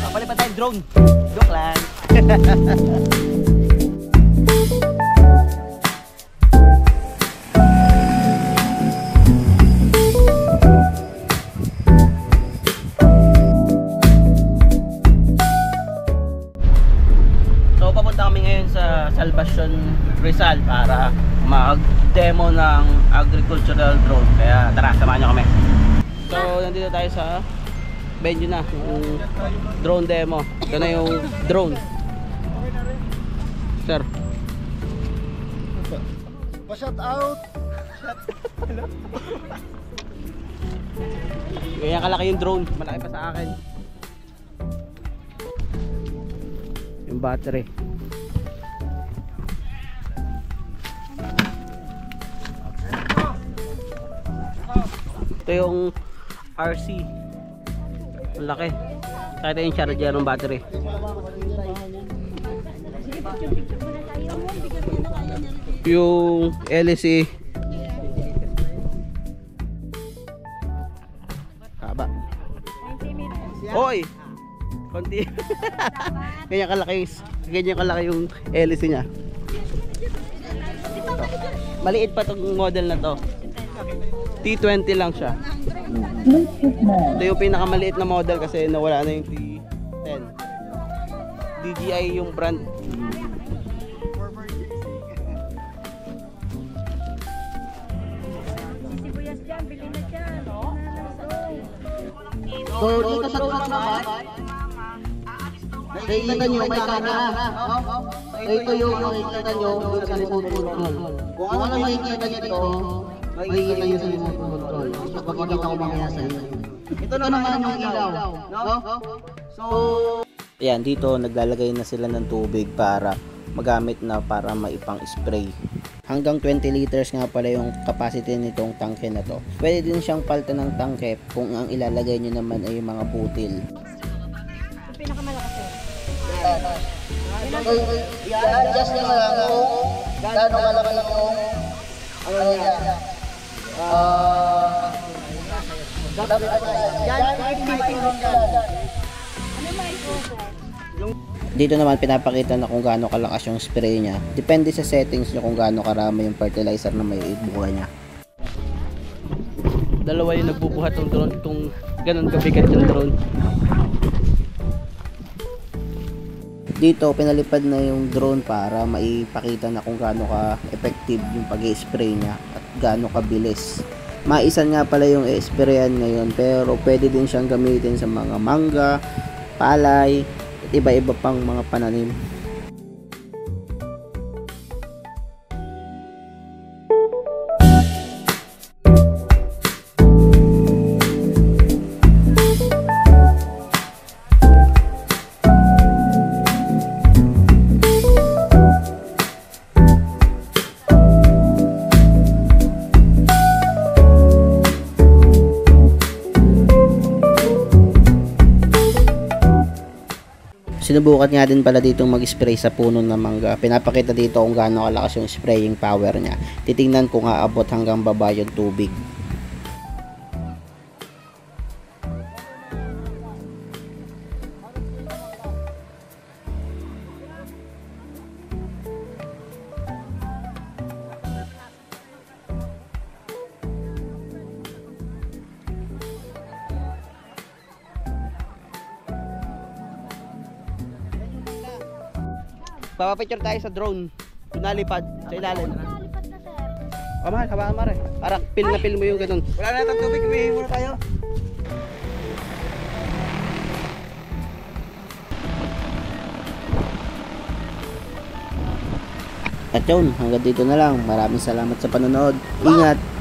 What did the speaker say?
Papalit pa tayong drone. Joke lang. So papunta kami ngayon sa Salvacion Rizal para mag-demo ng agricultural drone. Kaya tara, samahan nyo kami. So nandito tayo sa venue na, yung drone demo. Ito na yung drone. Sir, Pa-shout out. ganyan kalaki yung drone. Malaki pa sa akin. Yung battery. Ito yung RC. Ang laki. Kahit yung charger ng battery. Yung LSE. Haba. Oy! Konti. Ganyan kalaki yung LSE niya. Maliit pa tong model na to. T20 lang siya. Ito yung pinakamaliit na model kasi nawala na yung T10. DJI yung brand. So dito sa truck naman, nakikita nyo may camera. Ito yung nakikita nyo sa remote control. Kung ano makikita nyo dito, makikita nyo sa remote control. So pagkikita ko mamaya sa inyo. Ito naman yung ilaw. So ayan, dito naglalagay na sila ng tubig para magamit na para maipang spray. Hanggang 20 liters nga pala yung capacity nitong tangke na to. Pwede din siyang palitan ng tangke kung ang ilalagay nyo naman ay yung mga butil. Yung pinakamalakas eh. i-adjust nyo na lang kung gaano kalaki yung ano niya. Dito naman pinapakita na kung gaano kalakas yung spray niya. Depende sa settings niyo kung gaano karami yung fertilizer na may ibuha niya. Dalawa yung nagbubuhat ng drone, itong ganun kabigat yung drone. Dito pinalipad na yung drone para maipakita na kung gaano ka effective yung pag-spray niya at gaano kabilis. Maisan nga pala yung sprayan ngayon, pero pwede din siyang gamitin sa mga mangga, palay, at iba-iba pang mga pananim. Sinubukan nga din pala dito mag-spray sa puno ng mangga. Pinapakita dito kung gaano kalakas yung spraying power niya. Titingnan kung aabot hanggang baba yung tubig. Papapicture tayo sa drone. Nalipad sa ilalim. Mahal, hawakan mo rin. Para pil na pil mo yung ganun. Wala na itong tubig, umihin muna tayo. At yun, hanggang dito na lang. Maraming salamat sa panonood. Ingat!